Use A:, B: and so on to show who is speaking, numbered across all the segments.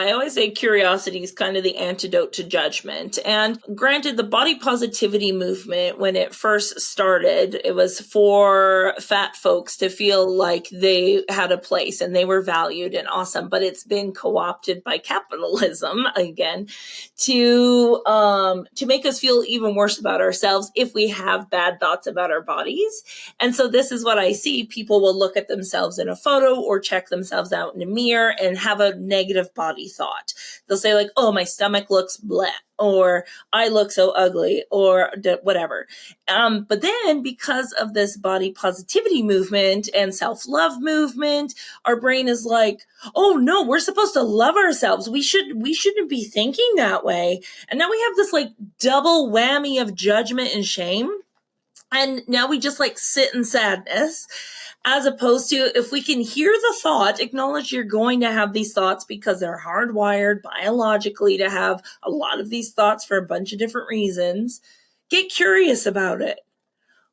A: I always say curiosity is kind of the antidote to judgment. And granted, the body positivity movement, when it first started, it was for fat folks to feel like they had a place and they were valued and awesome. But it's been co-opted by capitalism again to make us feel even worse about ourselves if we have bad thoughts about our bodies. And so this is what I see. People will look at themselves in a photo or check themselves out in a mirror and have a negative body thought. They'll say like, oh, my stomach looks bleh, or I look so ugly, or whatever. But then because of this body positivity movement and self-love movement, our brain is like, oh no, we're supposed to love ourselves. We shouldn't be thinking that way. And now we have this like double whammy of judgment and shame. And now we just like sit in sadness, as opposed to if we can hear the thought, acknowledge you're going to have these thoughts because they're hardwired biologically to have a lot of these thoughts for a bunch of different reasons. Get curious about it.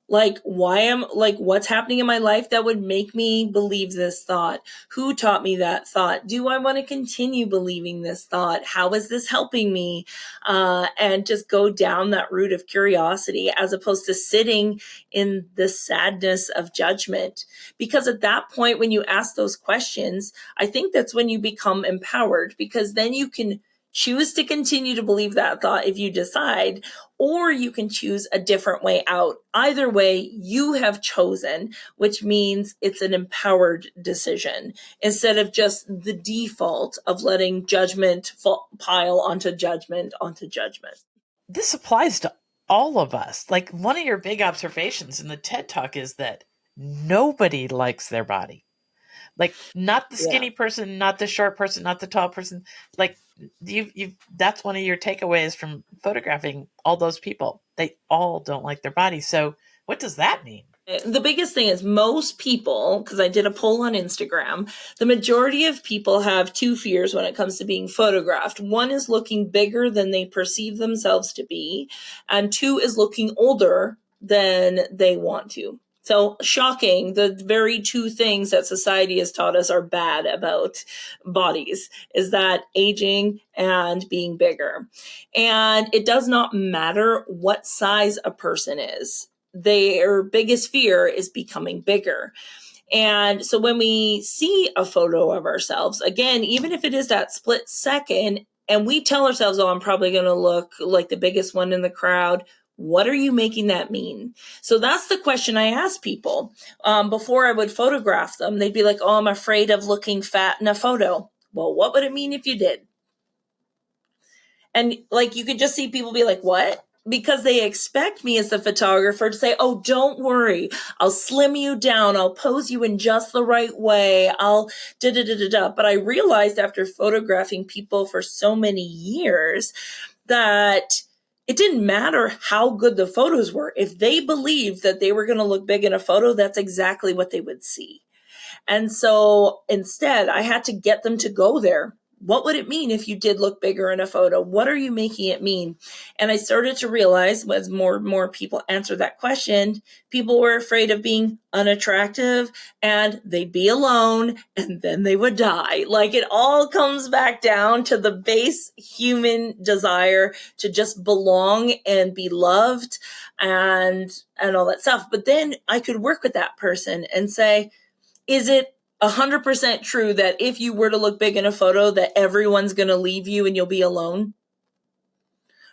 A: Like, what's happening in my life that would make me believe this thought? Who taught me that thought? Do I want to continue believing this thought? How is this helping me? And just go down that route of curiosity as opposed to sitting in the sadness of judgment. Because at that point, when you ask those questions, I think that's when you become empowered, because then you can choose to continue to believe that thought if you decide, or you can choose a different way out. Either way, you have chosen, which means it's an empowered decision instead of just the default of letting judgment pile onto judgment onto judgment.
B: This applies to all of us. Like, one of your big observations in the TED Talk is that nobody likes their body. Like, not the skinny person, not the short person, not the tall person. Like, that's one of your takeaways from photographing all those people. They all don't like their body. So what does that mean?
A: The biggest thing is most people, because I did a poll on Instagram, the majority of people have two fears when it comes to being photographed. One is looking bigger than they perceive themselves to be, and two is looking older than they want to. So shocking, the very two things that society has taught us are bad about bodies is that aging and being bigger. And it does not matter what size a person is. Their biggest fear is becoming bigger. And so when we see a photo of ourselves, again, even if it is that split second, and we tell ourselves, oh, I'm probably going to look like the biggest one in the crowd, what are you making that mean? So that's the question I ask people before I would photograph them. They'd be like, oh, I'm afraid of looking fat in a photo. Well, what would it mean if you did? And like, you could just see people be like, what? Because they expect me as the photographer to say, oh, don't worry, I'll slim you down, I'll pose you in just the right way, I'll da-da-da-da-da. But I realized after photographing people for so many years that it didn't matter how good the photos were. If they believed that they were going to look big in a photo, that's exactly what they would see. And so instead, I had to get them to go there. What would it mean if you did look bigger in a photo? What are you making it mean? And I started to realize as more and more people answered that question, people were afraid of being unattractive and they'd be alone and then they would die. Like, it all comes back down to the base human desire to just belong and be loved and all that stuff. But then I could work with that person and say, is it 100% true that if you were to look big in a photo that everyone's going to leave you and you'll be alone?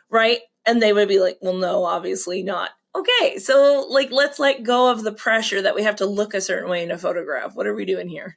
A: Right? And they would be like, well, no, obviously not. Okay, so like, let's let go of the pressure that we have to look a certain way in a photograph. What are we doing here?